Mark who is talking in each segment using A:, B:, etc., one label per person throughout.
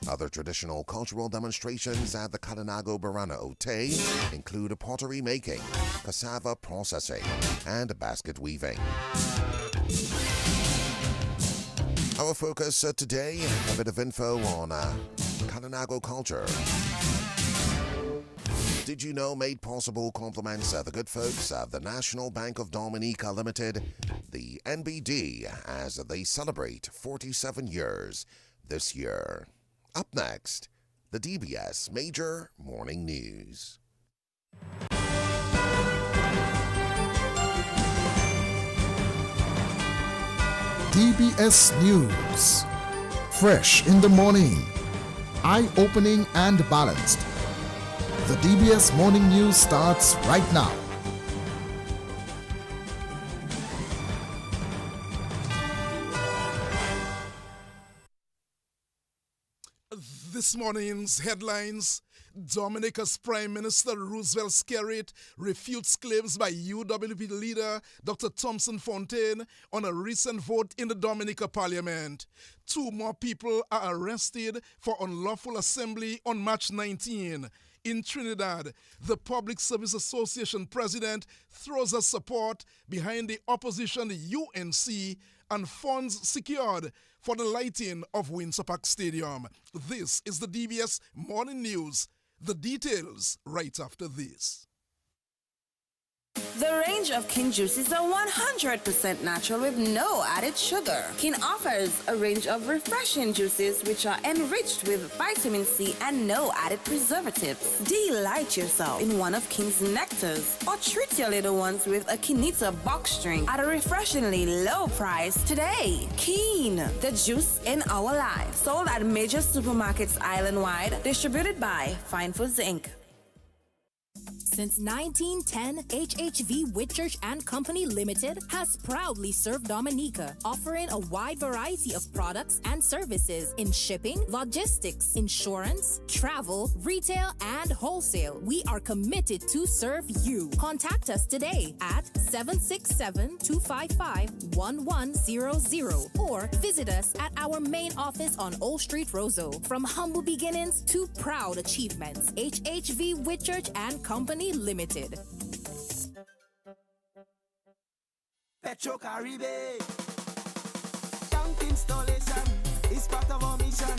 A: Other traditional cultural demonstrations at the Kalinago Barana Ote include pottery making, cassava processing, and basket weaving. Our focus today, a bit of info on Kalinago culture. Did you know made possible compliments the good folks of the National Bank of Dominica Limited, the NBD, as they celebrate 47 years this year. Up next, the DBS Major Morning News.
B: DBS News. Fresh in the morning. Eye-opening and balanced. The DBS Morning News starts right now.
C: This morning's headlines: Dominica's Prime Minister Roosevelt Skerrit refutes claims by UWP leader Dr. Thompson Fontaine on a recent vote in the Dominica Parliament. 2 more people are arrested for unlawful assembly on March 19. In Trinidad, the Public Service Association president throws her support behind the opposition UNC and funds secured for the lighting of Windsor Park Stadium. This is the DBS Morning News. The details right after this.
D: The range of King juices are 100% natural with no added sugar. King offers a range of refreshing juices which are enriched with vitamin C and no added preservatives. Delight yourself in one of King's nectars or treat your little ones with a Kinita box drink at a refreshingly low price today. King, the juice in our lives. Sold at major supermarkets island-wide. Distributed by Fine Foods Inc.
E: Since 1910, HHV Whitchurch and Company Limited has proudly served Dominica, offering a wide variety of products and services in shipping, logistics, insurance, travel, retail, and wholesale. We are committed to serve you. Contact us today at 767-255-1100 or visit us at our main office on Old Street, Roseau. From humble beginnings to proud achievements, HHV Whitchurch and Company Limited.
F: Petro Caribe. Tank installation is part of our mission.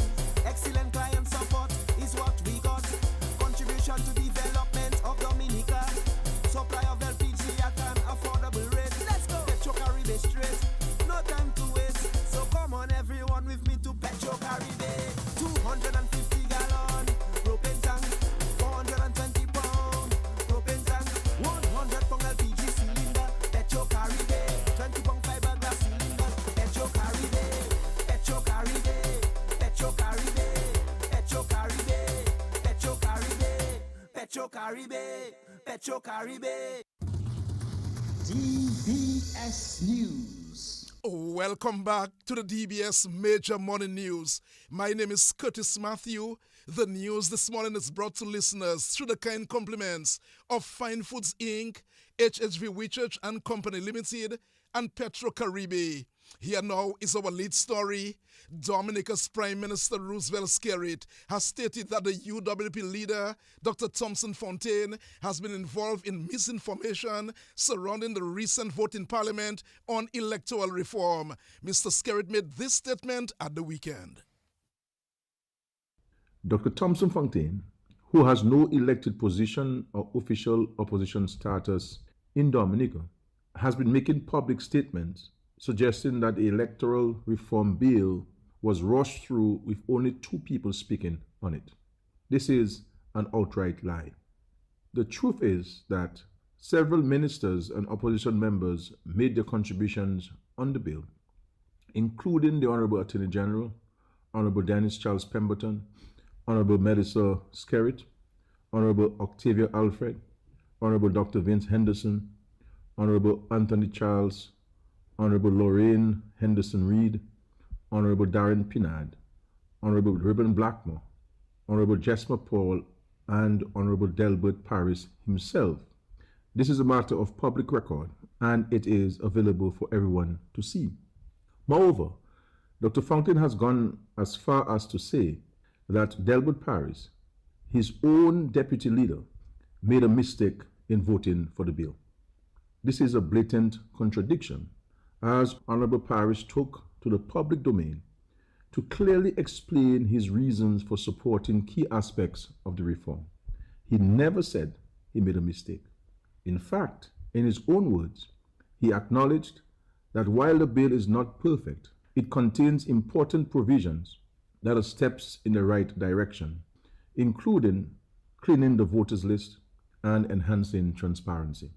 F: Excellent client support is what we got. Contribution to development of Dominica. Supply of LPG at an affordable rate. Let's go. Petro Caribe straight. No time to waste. So come on everyone with me to Petro Caribe. 250 gallon propane tank. 420 pound propane tank. 100 pound LPG cylinder. Petro Caribe. 20 pound fiberglass cylinder. Petro Caribe. Petro Caribe. Petro Caribe. Petro Caribe. Petro Caribe. Petro Caribe. Petro Caribe.
B: DBS News.
C: Welcome back to the DBS Major Morning News. My name is Curtis Matthew. The news this morning is brought to listeners through the kind compliments of Fine Foods Inc., HHV Whitchurch and Company Limited, and Petro Caribe. Here now is our lead story. Dominica's Prime Minister Roosevelt Skerrit has stated that the UWP leader, Dr. Thompson Fontaine, has been involved in misinformation surrounding the recent vote in Parliament on electoral reform. Mr. Skerrit made this statement at the weekend.
G: Dr. Thompson Fontaine, who has no elected position or official opposition status in Dominica, has been making public statements suggesting that the electoral reform bill was rushed through with only 2 people speaking on it. This is an outright lie. The truth is that several ministers and opposition members made their contributions on the bill, including the Honorable Attorney General, Honorable Dennis Charles Pemberton, Honorable Melissa Skerrit, Honorable Octavia Alfred, Honorable Dr. Vince Henderson, Honorable Anthony Charles, Honorable Lorraine Henderson-Reed, Honorable Darren Pinard, Honorable Reuben Blackmore, Honorable Jesma Paul, and Honorable Delbert Paris himself. This is a matter of public record, and it is available for everyone to see. Moreover, Dr. Fountain has gone as far as to say that Delbert Paris, his own deputy leader, made a mistake in voting for the bill. This is a blatant contradiction, as Honorable Paris took to the public domain to clearly explain his reasons for supporting key aspects of the reform. He never said he made a mistake. In fact, in his own words, he acknowledged that while the bill is not perfect, it contains important provisions that are steps in the right direction, including cleaning the voters list and enhancing transparency.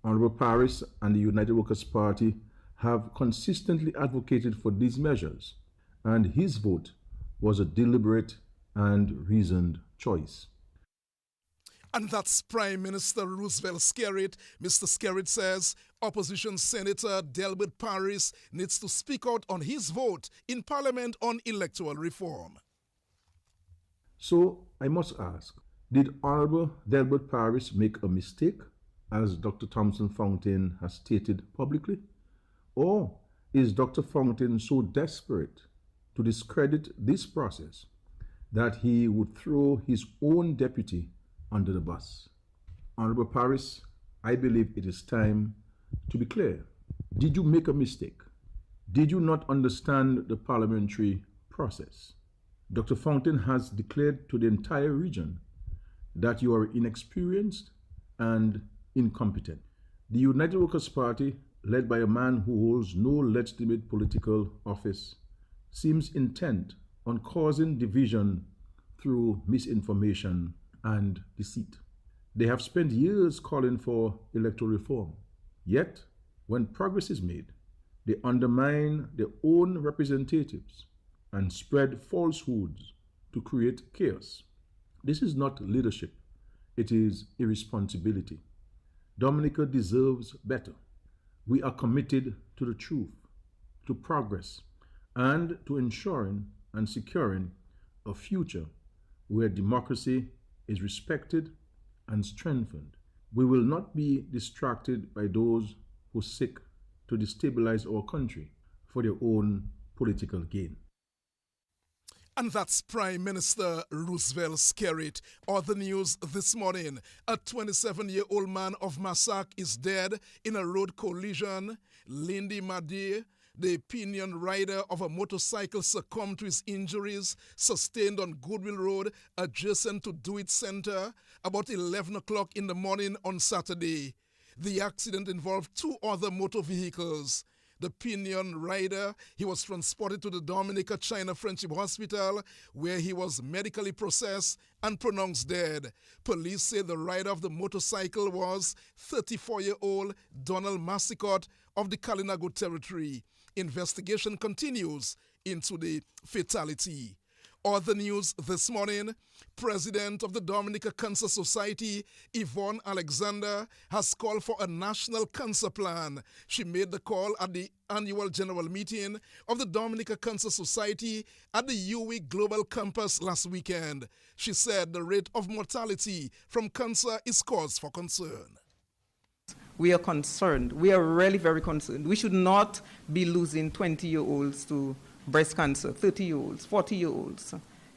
G: Honorable Paris and the United Workers' Party have consistently advocated for these measures, and his vote was a deliberate and reasoned choice.
C: And that's Prime Minister Roosevelt Skerrit. Mr. Skerrit says opposition Senator Delbert Paris needs to speak out on his vote in Parliament on electoral reform.
G: So I must ask, did Honorable Delbert Paris make a mistake, as Dr. Thompson Fountain has stated publicly? Or is Dr. Fountain so desperate to discredit this process that he would throw his own deputy under the bus? Honorable Paris, I believe it is time to be clear. Did you make a mistake? Did you not understand the parliamentary process? Dr. Fountain has declared to the entire region that you are inexperienced and incompetent. The United Workers' Party, led by a man who holds no legitimate political office, seems intent on causing division through misinformation and deceit. They have spent years calling for electoral reform. Yet, when progress is made, they undermine their own representatives and spread falsehoods to create chaos. This is not leadership, it is irresponsibility. Dominica deserves better. We are committed to the truth, to progress, and to ensuring and securing a future where democracy is respected and strengthened. We will not be distracted by those who seek to destabilize our country for their own political gain.
C: And that's Prime Minister Roosevelt Skerrit. Other news this morning. A 27-year-old man of Massac is dead in a road collision. Lindy Madie, the pinion rider of a motorcycle, succumbed to his injuries sustained on Goodwill Road adjacent to Do It Center about 11 o'clock in the morning on Saturday. The accident involved two other motor vehicles. The pinion rider, he was transported to the Dominica China Friendship Hospital, where he was medically processed and pronounced dead. Police say the rider of the motorcycle was 34-year-old Donald Massicott of the Kalinago territory. Investigation continues into the fatality. Other news this morning, President of the Dominica Cancer Society, Yvonne Alexander, has called for a national cancer plan. She made the call at the annual general meeting of the Dominica Cancer Society at the UWI Global Campus last weekend. She said the rate of mortality from cancer is cause for concern.
H: We are concerned. We are really very concerned. We should not be losing 20-year-olds to breast cancer, 30-year-olds, 40-year-olds.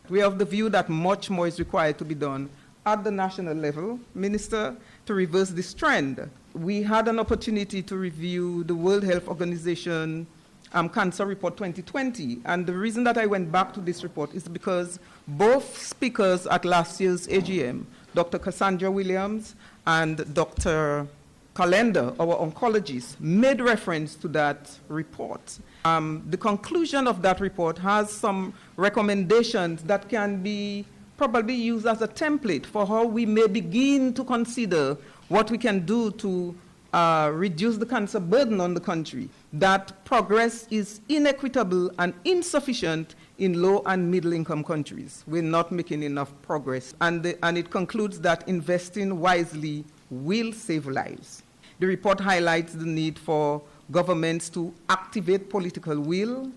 H: We have the view that much more is required to be done at the national level, Minister, to reverse this trend. We had an opportunity to review the World Health Organization Cancer Report 2020, and the reason that I went back to this report is because both speakers at last year's AGM, Dr. Cassandra Williams and Dr. Calendar, our oncologist, made reference to that report. The conclusion of that report has some recommendations that can be probably used as a template for how we may begin to consider what we can do to reduce the cancer burden on the country. That progress is inequitable and insufficient in low and middle income countries. We're not making enough progress. And it concludes that investing wisely will save lives. The report highlights the need for governments to activate political will,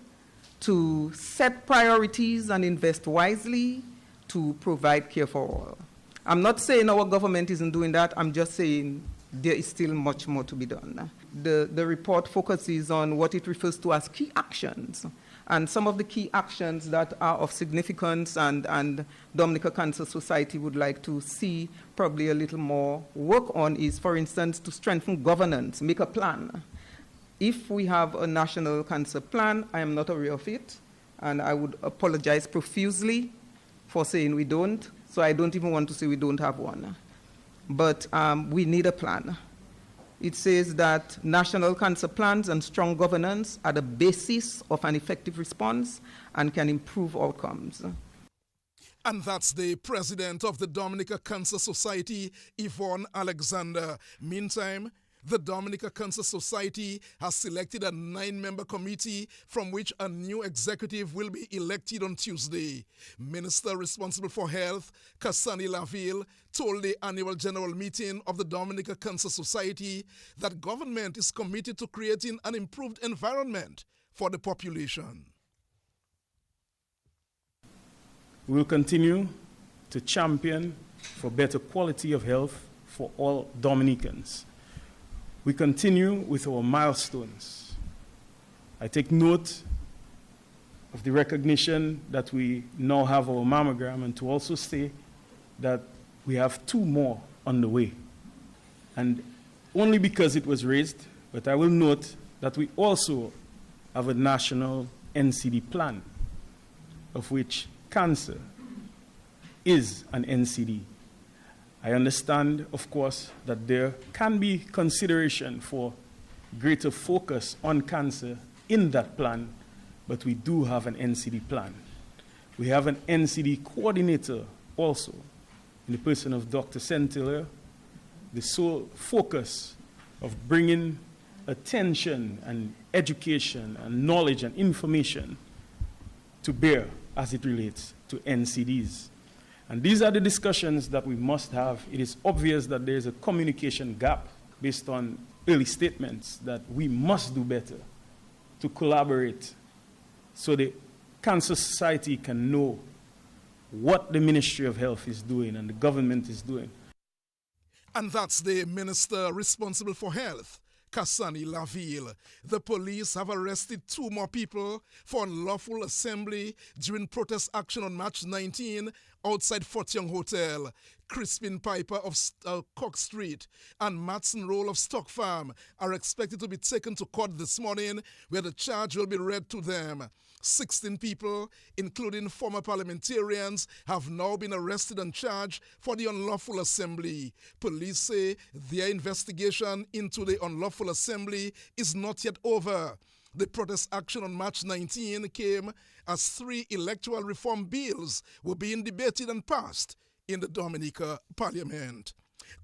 H: to set priorities and invest wisely, to provide care for all. I'm not saying our government isn't doing that. I'm just saying there is still much more to be done. The report focuses on what it refers to as key actions. And some of the key actions that are of significance and Dominica Cancer Society would like to see probably a little more work on is, for instance, to strengthen governance, make a plan. If we have a national cancer plan, I am not aware of it, and I would apologize profusely for saying we don't, so I don't even want to say we don't have one. But we need a plan. It says that national cancer plans and strong governance are the basis of an effective response and can improve outcomes.
C: And that's the president of the Dominica Cancer Society, Yvonne Alexander. Meantime, the Dominica Cancer Society has selected a 9-member committee from which a new executive will be elected on Tuesday. Minister responsible for health, Cassani Laville, told the annual general meeting of the Dominica Cancer Society that government is committed to creating an improved environment for the population.
I: We will continue to champion for better quality of health for all Dominicans. We continue with our milestones. I take note of the recognition that we now have our mammogram, and to also say that we have 2 more on the way. And only because it was raised, but I will note that we also have a national NCD plan, of which cancer is an NCD. I understand, of course, that there can be consideration for greater focus on cancer in that plan, but we do have an NCD plan. We have an NCD coordinator also, in the person of Dr. Sentiller, the sole focus of bringing attention and education and knowledge and information to bear as it relates to NCDs. And these are the discussions that we must have. It is obvious that there is a communication gap based on early statements that we must do better to collaborate so the Cancer Society can know what the Ministry of Health is doing and the government is doing.
C: And that's the minister responsible for health, Cassani Laville. The police have arrested 2 more people for unlawful assembly during protest action on March 19 outside Fort Young Hotel. Crispin Piper of Cock Street and Matson Roll of Stock Farm are expected to be taken to court this morning, where the charge will be read to them. 16 people, including former parliamentarians, have now been arrested and charged for the unlawful assembly. Police say their investigation into the unlawful assembly is not yet over. The protest action on March 19 came as 3 electoral reform bills were being debated and passed in the Dominica Parliament.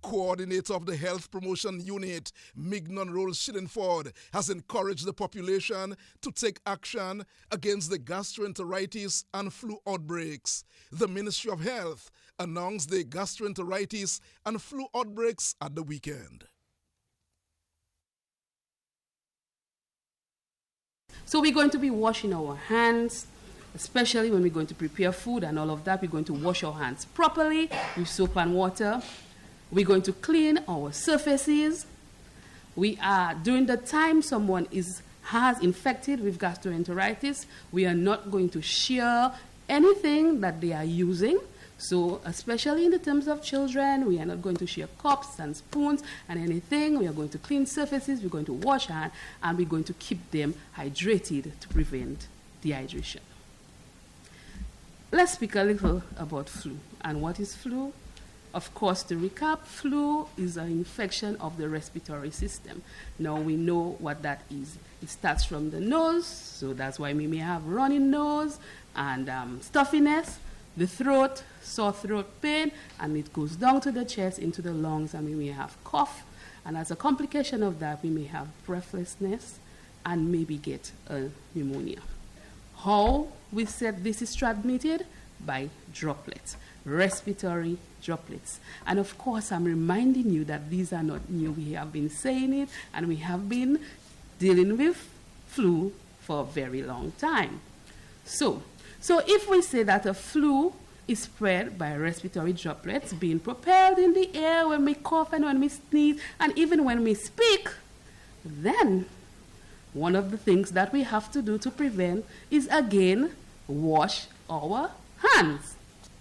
C: Coordinator of the Health Promotion Unit, Mignon Rolls Shillingford, has encouraged the population to take action against the gastroenteritis and flu outbreaks. The Ministry of Health announced the gastroenteritis and flu outbreaks at the weekend.
J: So we're going to be washing our hands, especially when we're going to prepare food and all of that. We're going to wash our hands properly with soap and water. We're going to clean our surfaces. We are, during the time someone has infected with gastroenteritis, we are not going to share anything that they are using. So especially in the terms of children, we are not going to share cups and spoons and anything. We are going to clean surfaces, we're going to wash hands, and we're going to keep them hydrated to prevent dehydration. Let's speak a little about flu. And what is flu? Of course, to recap, flu is an infection of the respiratory system. Now we know what that is. It starts from the nose, so that's why we may have running nose and stuffiness, the throat, sore throat pain, and it goes down to the chest, into the lungs, and we may have cough. And as a complication of that, we may have breathlessness and maybe get a pneumonia. How we said this is transmitted? By droplets, respiratory droplets. And of course, I'm reminding you that these are not new. We have been saying it, and we have been dealing with flu for a very long time. So if we say that a flu is spread by respiratory droplets being propelled in the air when we cough and when we sneeze and even when we speak, then one of the things that we have to do to prevent is, again, wash our hands.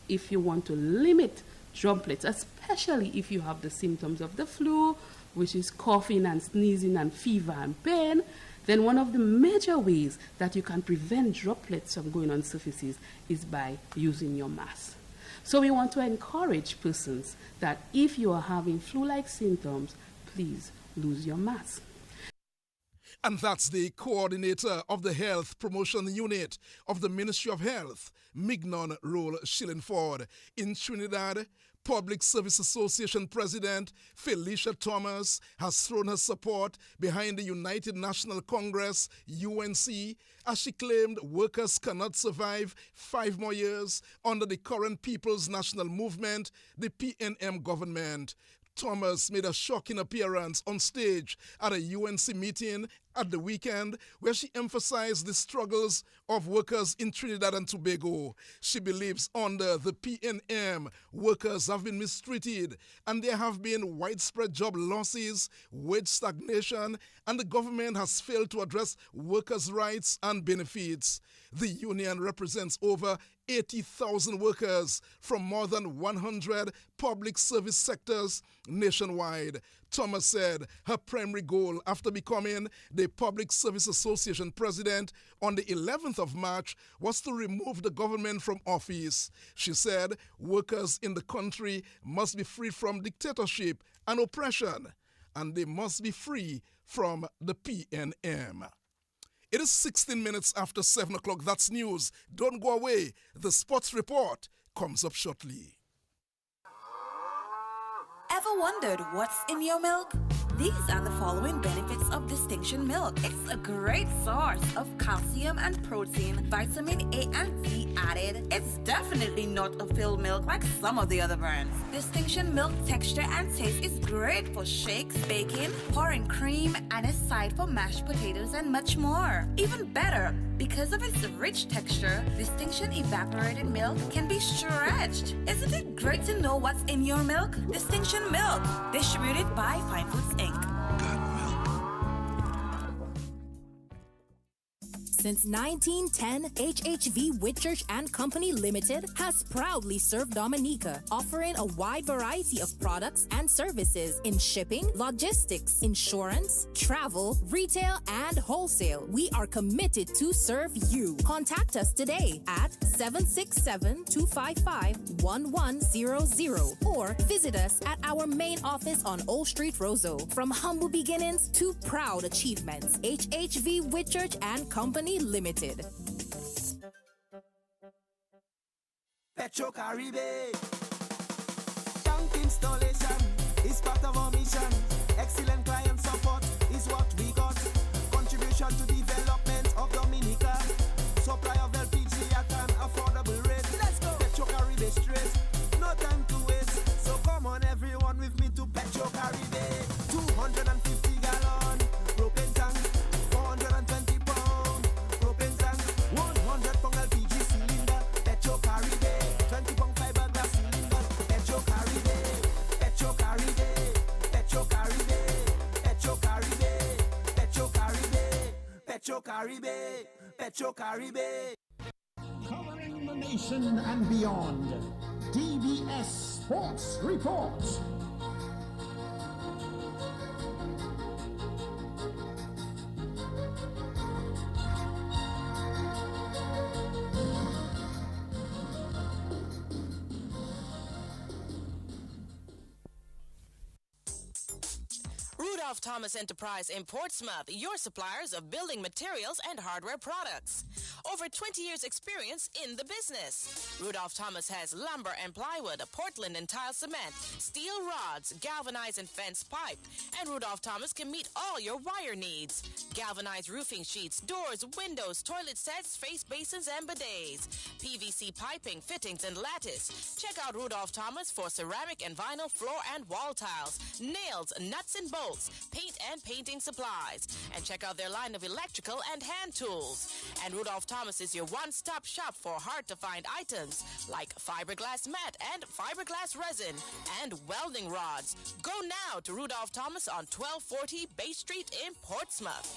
J: If you want to limit droplets, especially if you have the symptoms of the flu, which is coughing and sneezing and fever and pain, then one of the major ways that you can prevent droplets from going on surfaces is by using your mask. So we want to encourage persons that if you are having flu-like symptoms, please use your mask.
C: And that's the coordinator of the Health Promotion Unit of the Ministry of Health, Mignon Roll Shillingford. In Trinidad, Public Service Association President Felicia Thomas has thrown her support behind the United National Congress, UNC, as she claimed workers cannot survive 5 more years under the current People's National Movement, the PNM government. Thomas made a shocking appearance on stage at a UNC meeting at the weekend where she emphasized the struggles of workers in Trinidad and Tobago. She believes under the PNM, workers have been mistreated and there have been widespread job losses, wage stagnation, and the government has failed to address workers' rights and benefits. The union represents over 80,000 workers from more than 100 public service sectors nationwide. Thomas said her primary goal after becoming the Public Service Association president on the 11th of March was to remove the government from office. She said workers in the country must be free from dictatorship and oppression, and they must be free from the PNM. It is 16 minutes after 7 o'clock. That's news. Don't go away. The sports report comes up shortly.
D: Ever wondered what's in your milk? These are the following benefits of Distinction Milk. It's a great source of calcium and protein, vitamin A and D added. It's definitely not a filled milk like some of the other brands. Distinction Milk texture and taste is great for shakes, baking, pouring cream, and is side for mashed potatoes and much more. Even better, because of its rich texture, Distinction evaporated milk can be stretched. Isn't it great to know what's in your milk? Distinction Milk, distributed by Fine Foods Inc.
E: Since 1910, HHV Whitchurch and Company Limited has proudly served Dominica, offering a wide variety of products and services in shipping, logistics, insurance, travel, retail, and wholesale. We are committed to serve you. Contact us today at 767-255-1100 or visit us at our main office on Old Street, Roseau. From humble beginnings to proud achievements, HHV Whitchurch and Company Limited.
F: Petro Caribe. Tank installation is part of our mission. Excellent client support is what we got. Contribution to development of Dominica. Supply of LPG at an affordable rate. Let's go. Petro Caribe straight. No time to waste. So come on everyone with me to Petro Caribe. 250 gallon propane tank. 420 pound propane tank. 100 pound LPG cylinder. Petro Caribe. 20 pound fiberglass cylinder. Petro Caribe. Petro Caribe. Petro Caribe. Petro Caribe. Petro Caribe. Petro Caribe. Petro Caribe.
B: Covering the nation and beyond. DBS Sports Report.
K: Rudolph Thomas Enterprise in Portsmouth, your suppliers of building materials and hardware products. Over 20 years experience in the business. Rudolph Thomas has lumber and plywood, Portland and tile cement, steel rods, galvanized and fence pipe. And Rudolph Thomas can meet all your wire needs. Galvanized roofing sheets, doors, windows, toilet sets, face basins and bidets. PVC piping, fittings and lattice. Check out Rudolph Thomas for ceramic and vinyl floor and wall tiles, nails, nuts and bolts, paint and painting supplies. And check out their line of electrical and hand tools. And Rudolph Thomas is your one-stop shop for hard-to-find items like fiberglass mat and fiberglass resin and welding rods. Go now to Rudolph Thomas on 1240 Bay Street in Portsmouth.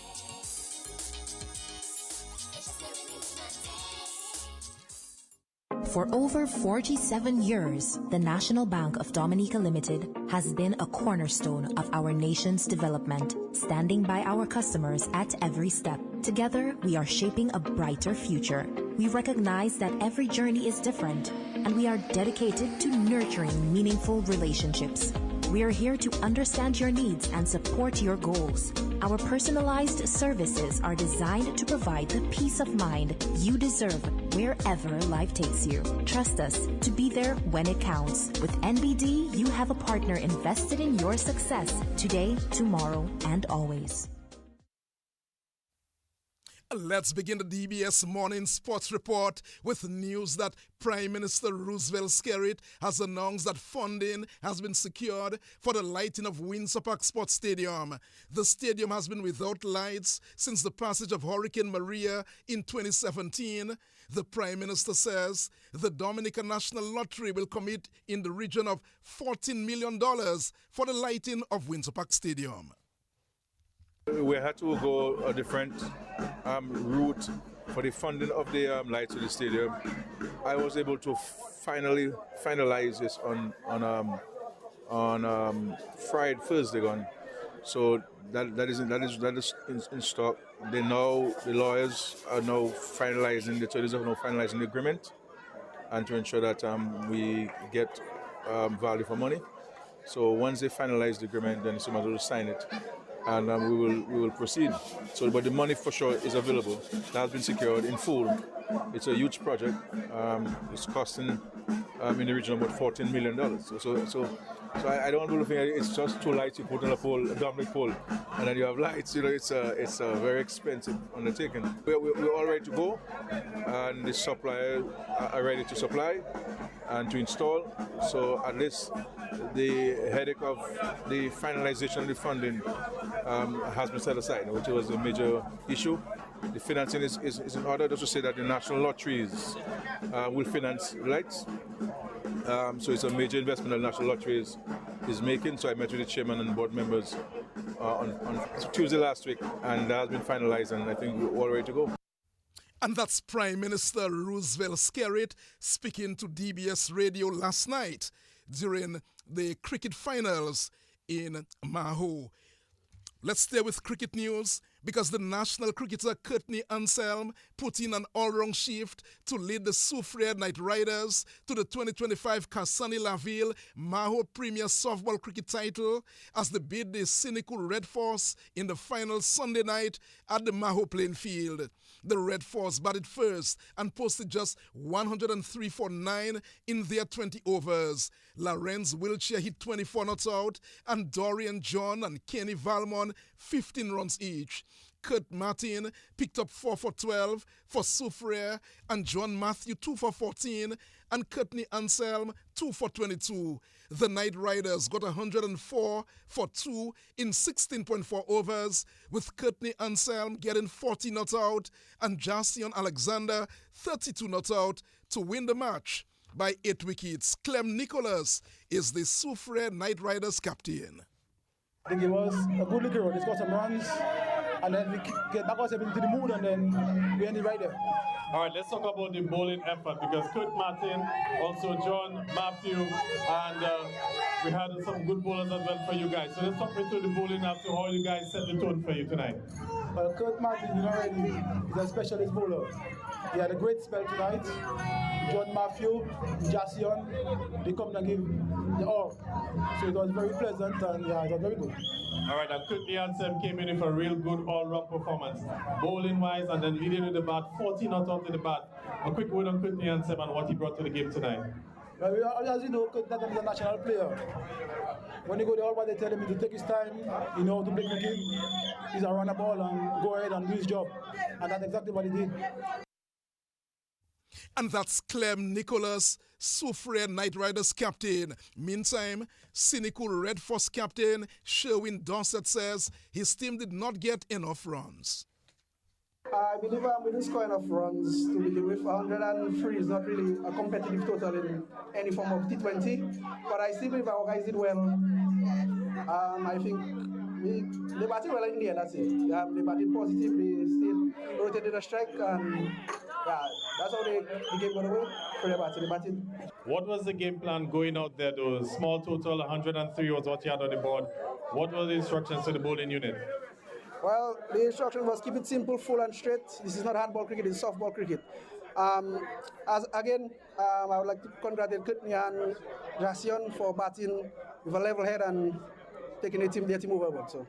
E: For over 47 years, the National Bank of Dominica Limited has been a cornerstone of our nation's development, standing by our customers at every step. Together, we are shaping a brighter future. We recognize that every journey is different, and we are dedicated to nurturing meaningful relationships. We are here to understand your needs and support your goals. Our personalized services are designed to provide the peace of mind you deserve wherever life takes you. Trust us to be there when it counts. With NBD, you have a partner invested in your success today, tomorrow, and always.
C: Let's begin the DBS Morning Sports Report with news that Prime Minister Roosevelt Skerrit has announced that funding has been secured for the lighting of Windsor Park Sports Stadium. The stadium has been without lights since the passage of Hurricane Maria in 2017. The Prime Minister says the Dominican National Lottery will commit in the region of $14 million for the lighting of Windsor Park Stadium.
G: We had to go a different route for the funding of the lights of the stadium. I was able to finalize this on Friday, Thursday gone. So that is in stock. The lawyers are now finalizing the agreement, and to ensure that we get value for money. So once they finalize the agreement, then someone will sign it, and we will proceed. So, but the money for sure is available. That has been secured in full. It's a huge project. It's costing in the region of about $14 million. So I don't want to think it's just two lights you put on a pole, a dominant pole, and then you have lights. You know, it's a very expensive undertaking. We're all ready to go, and the supplier are ready to supply and to install. So at least the headache of the finalization of the funding has been set aside, which was a major issue. The financing is in order. Just to say that the national lotteries will finance lights. So it's a major investment that the national lotteries is making. So I met with the chairman and board members on Tuesday last week, and that has been finalized, and I think we're all ready to go.
C: And that's Prime Minister Roosevelt Skerrit speaking to DBS Radio last night during the cricket finals in Maho. Let's stay with cricket news because the national cricketer Courtney Anselm put in an all-round shift to lead the Soufriere Knight Riders to the 2025 Cassani Laville Maho Premier Softball Cricket title as they beat the cynical Red Force in the final Sunday night at the Maho playing field. The Red Force batted first and posted just 103 for 9 in their 20 overs. Lorenz Wiltshire hit 24 not out, and Dorian John and Kenny Valmont 15 runs each. Kurt Martin picked up 4 for 12 for Soufriere, and John Matthew 2 for 14, and Courtney Anselm 2 for 22. The Knight Riders got 104 for 2 in 16.4 overs, with Courtney Anselm getting 40 not out and Jason Alexander 32 not out to win the match by 8 wickets. Clem Nicholas is the Soufriere Knight Riders captain.
L: I think it was a good looking road. It's got some runs, and then we get back ourselves into the mood, and then we ended right there.
M: All right, let's talk about the bowling effort, because Kurt Martin, also John Matthew, and we had some good bowlers as well for you guys. So let's talk me through the bowling after how you guys set the tone for you tonight.
L: Well, Kurt Martin, you know already, is a specialist bowler. He had a great spell tonight. John Matthew, Jason, they come and give the all. So it was very pleasant, and yeah, it was very good.
M: All right, and Courtney Anselm came in for a real good all-round performance, bowling-wise, and then leading with the bat, 40 not out to the bat. A quick word on Courtney Anselm and what he brought to the game tonight.
L: Well, as you know, Courtney is a national player. When he go there, they tell him to take his time, you know, to play cricket. He's a runner ball and go ahead and do his job. And that's exactly what he did.
C: And that's Clem Nicholas, Soufriere Knight Riders captain. Meantime, cynical Red Force captain Sherwin Dorset says his team did not get enough runs.
N: I believe we didn't score enough runs to begin with. 103 is not really a competitive total in any form of T20, but I still believe our guys did well. I think they batted well in the end, that's it. They batted positively, still rotated a strike, and yeah, that's how the game got away. For the batting.
M: What was the game plan going out there though? Small total, 103 was what you had on the board. What were the instructions to the bowling unit?
N: Well, the instruction was keep it simple, full and straight. This is not handball cricket, it's softball cricket. I would like to congratulate Courtney and Jason for batting with a level head and taking their team overboard. So.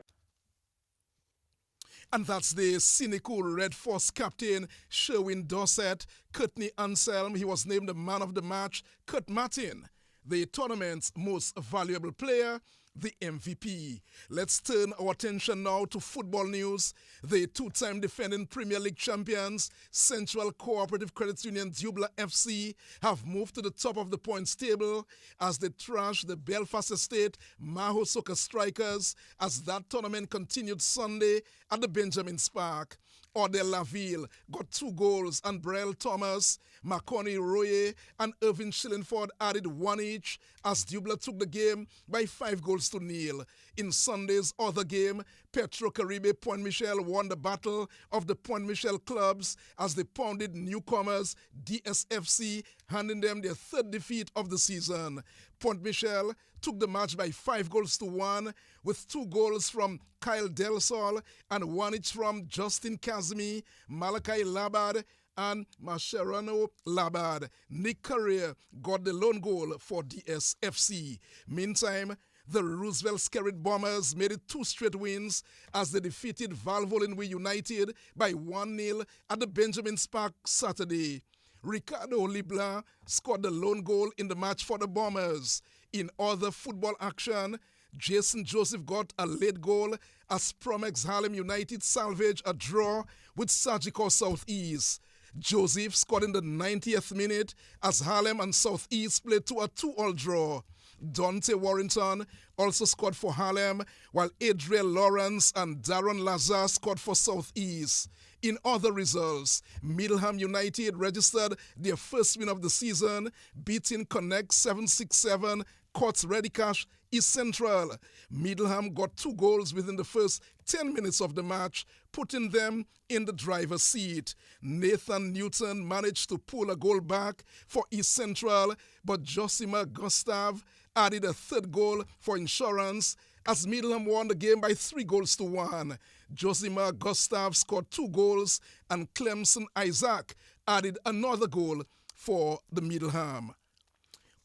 C: And that's the cynical Red Force captain, Sherwin Dorset. Courtney Anselm, he was named the man of the match. Kurt Martin, the tournament's most valuable player, the MVP. Let's turn our attention now to football news. The two-time defending Premier League champions, Central Cooperative Credit Union Dubla FC, have moved to the top of the points table as they trash the Belfast Estate Maho Soccer Strikers as that tournament continued Sunday at the Benjamin's Park. Odell Laville got 2 goals and Brel Thomas, Makoni Roye and Irvin Shillingford added 1 each as Dubla took the game by 5-0. In Sunday's other game, Petro Caribe Point Michel won the battle of the Point Michel clubs as they pounded newcomers DSFC, handing them their 3rd defeat of the season. Point Michel took the match by 5-1 with 2 goals from Kyle Del Sol and 1 each from Justin Kazmi, Malachi Labad and Mascherano Labad. Nick Carrier got the lone goal for DSFC. Meantime, the Roosevelt Skerrit Bombers made it 2 straight wins as they defeated Valvoline United by 1-0 at the Benjamin's Park Saturday. Ricardo Libla scored the lone goal in the match for the Bombers. In other football action, Jason Joseph got a late goal as Promex Harlem United salvaged a draw with Sagicor Southeast. Joseph scored in the 90th minute as Harlem and Southeast played to a 2-2 draw. Dante Warrington also scored for Harlem, while Adriel Lawrence and Darren Lazar scored for Southeast. In other results, Middleham United registered their first win of the season, beating Connect 7-6-7, Courts Ready Cash East Central. Middleham got 2 goals within the first 10 minutes of the match, putting them in the driver's seat. Nathan Newton managed to pull a goal back for East Central, but Josima Gustav added a 3rd goal for insurance as Middleham won the game by 3-1. Josima Gustav scored 2 goals and Clemson Isaac added another goal for the Middleham.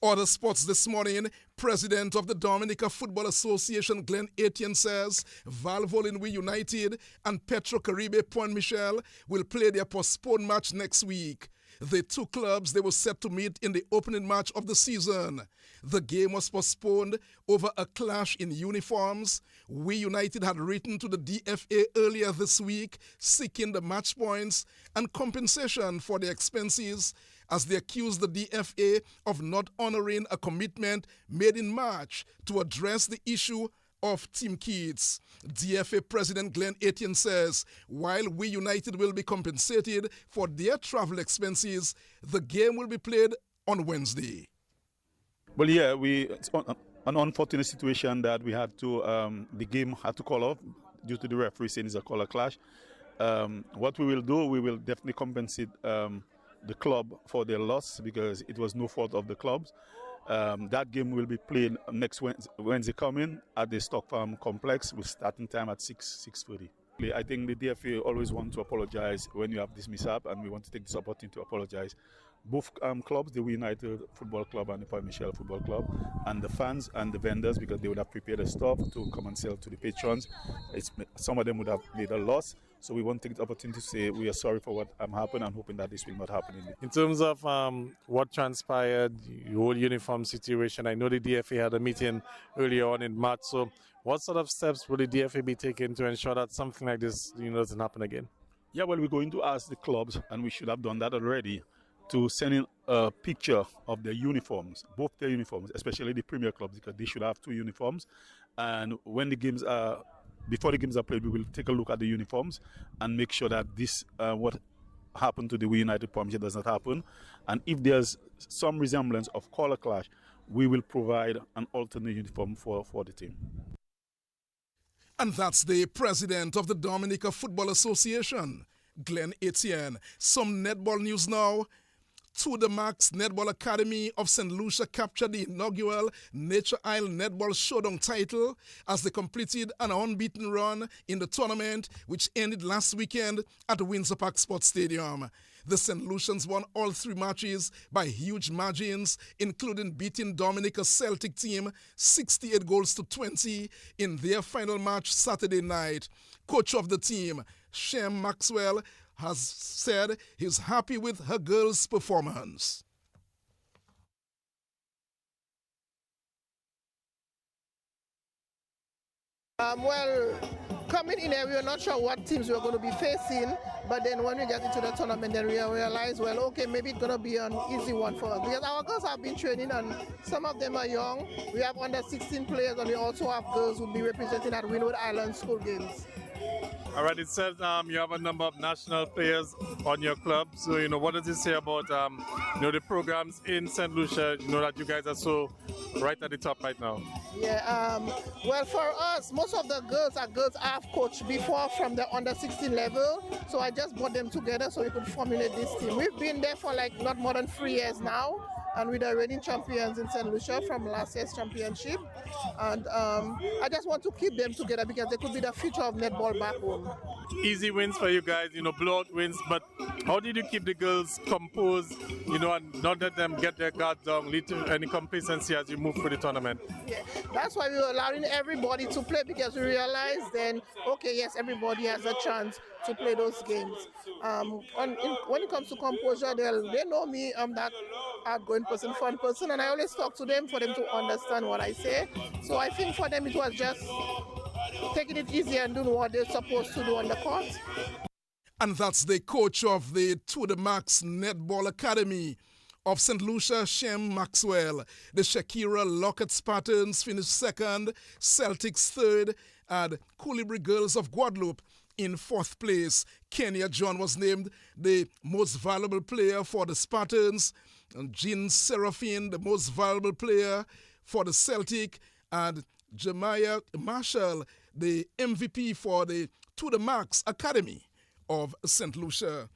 C: Other sports this morning, President of the Dominica Football Association Glenn Etienne says Valvoline United and Petro Caribe Point Michel will play their postponed match next week. The 2 clubs, they were set to meet in the opening match of the season. The game was postponed over a clash in uniforms. We United had written to the DFA earlier this week seeking the match points and compensation for the expenses as they accused the DFA of not honoring a commitment made in March to address the issue of team kits. DFA President Glenn Etienne says while We United will be compensated for their travel expenses, the game will be played on Wednesday.
O: Well, yeah, it's an unfortunate situation that we had to, the game had to call off due to the referee saying it's a color clash. What we will do, we will definitely compensate the club for their loss because it was no fault of the clubs. That game will be played next Wednesday coming at the Stock Farm Complex with starting time at 6:30. I think the DFA always want to apologize when you have this mishap, and we want to take this opportunity to apologize. Both clubs, the United Football Club and the Point Michel Football Club, and the fans and the vendors, because they would have prepared the stuff to come and sell to the patrons. Some of them would have made a loss. So we want to take the opportunity to say we are sorry for what happened and hoping that this will not happen.
P: In terms of what transpired, the whole uniform situation, I know the DFA had a meeting earlier on in March. So what sort of steps will the DFA be taking to ensure that something like this doesn't happen again?
O: Yeah, well, we're going to ask the clubs, and we should have done that already, to send in a picture of their uniforms, both their uniforms, especially the Premier clubs, because they should have 2 uniforms. And when the games are before the games are played, we will take a look at the uniforms and make sure that this, what happened to the We United Point does not happen. And if there's some resemblance of color clash, we will provide an alternate uniform for the team.
C: And that's the president of the Dominica Football Association, Glenn Etienne. Some netball news now. To the Max Netball Academy of St. Lucia captured the inaugural Nature Isle Netball Showdown title as they completed an unbeaten run in the tournament, which ended last weekend at Windsor Park Sports Stadium. The St. Lucians won all 3 matches by huge margins, including beating Dominica's Celtic team 68 goals to 20 in their final match Saturday night. Coach of the team, Shem Maxwell, has said he's happy with her girls' performance.
Q: Well, coming in here, we were not sure what teams we were going to be facing, but then when we get into the tournament, then we realized, well, okay, maybe it's going to be an easy one for us, because our girls have been training, and some of them are young. We have under 16 players, and we also have girls who will be representing at Windward Island School Games.
P: All right, it says you have a number of national players on your club. So, what does it say about, the programs in St. Lucia, that you guys are so right at the top right now?
Q: Yeah, well, for us, most of the girls are girls I've coached before from the under 16 level. So I just brought them together so we could formulate this team. We've been there for like not more than 3 years now. And we're the reigning champions in St. Lucia from last year's championship. And I just want to keep them together because they could be the future of netball back home.
P: Easy wins for you guys, blowout wins, but how did you keep the girls composed, and not let them get their guard down, lead to any complacency as you move through the tournament?
Q: Yeah, that's why we were allowing everybody to play, because we realized then, okay, yes, everybody has a chance to play those games. When it comes to composure, they know me, I'm that outgoing person, fun person, and I always talk to them for them to understand what I say. So I think for them it was just taking it easy and doing what they're supposed to do on the court.
C: And that's the coach of the To The Max Netball Academy of St. Lucia, Shem Maxwell. The Shakira Lockett Spartans finished second, Celtics third, and Culebra Girls of Guadeloupe in fourth place. Kenya John was named the most valuable player for the Spartans, and Jean Seraphine the most valuable player for the Celtic, and Jemiah Marshall the MVP for the To The Max Academy of St. Lucia.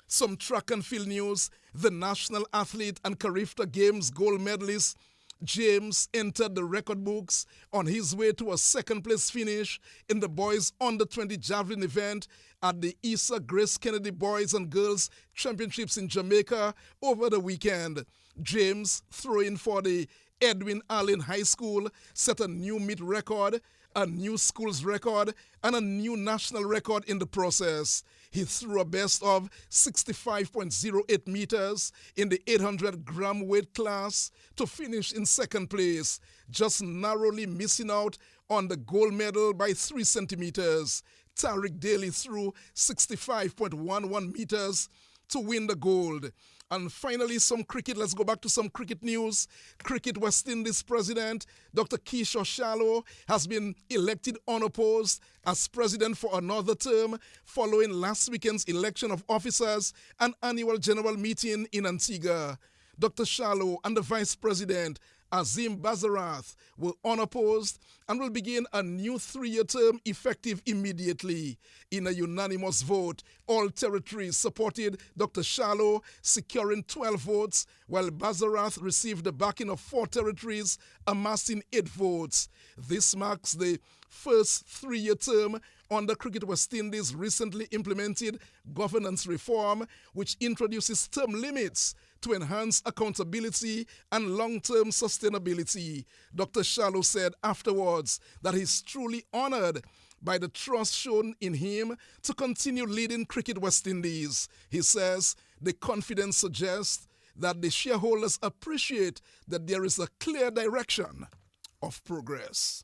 C: Some track and field news. The national athlete and Carifta Games gold medalist James entered the record books on his way to a second-place finish in the boys under-20 javelin event at the Issa Grace Kennedy Boys and Girls Championships in Jamaica over the weekend. James, throwing for the Edwin Allen High School, set a new meet record, a new school's record, and a new national record in the process. He threw a best of 65.08 meters in the 800-gram weight class to finish in second place, just narrowly missing out on the gold medal by 3 centimeters. Tariq Daly threw 65.11 meters to win the gold. And finally, some cricket. Let's go back to some cricket news. Cricket West Indies President Dr. Kishore Shallow has been elected unopposed as president for another term following last weekend's election of officers and annual general meeting in Antigua. Dr. Shallow and the Vice President Azim Bazarath were unopposed and will begin a new 3-year term effective immediately. In a unanimous vote, all territories supported Dr. Shallow, securing 12 votes, while Bazarath received the backing of 4 territories, amassing 8 votes. This marks the first 3-year term under Cricket West Indies' recently implemented governance reform, which introduces term limits to enhance accountability and long-term sustainability. Dr. Shallow said afterwards that he's truly honored by the trust shown in him to continue leading Cricket West Indies. He says the confidence suggests that the shareholders appreciate that there is a clear direction of progress.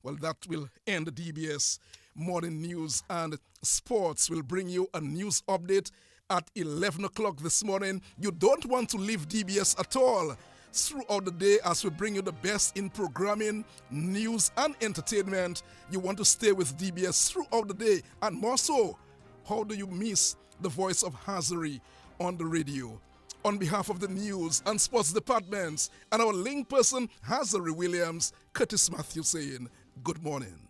C: Well, that will end the DBS Morning News, and Sports will bring you a news update at 11 o'clock this morning. You don't want to leave DBS at all throughout the day as we bring you the best in programming, news, and entertainment. You want to stay with DBS throughout the day, and more so, how do you miss the voice of Hazari on the radio? On behalf of the news and sports departments and our link person, Hazari Williams, Curtis Matthew saying good morning.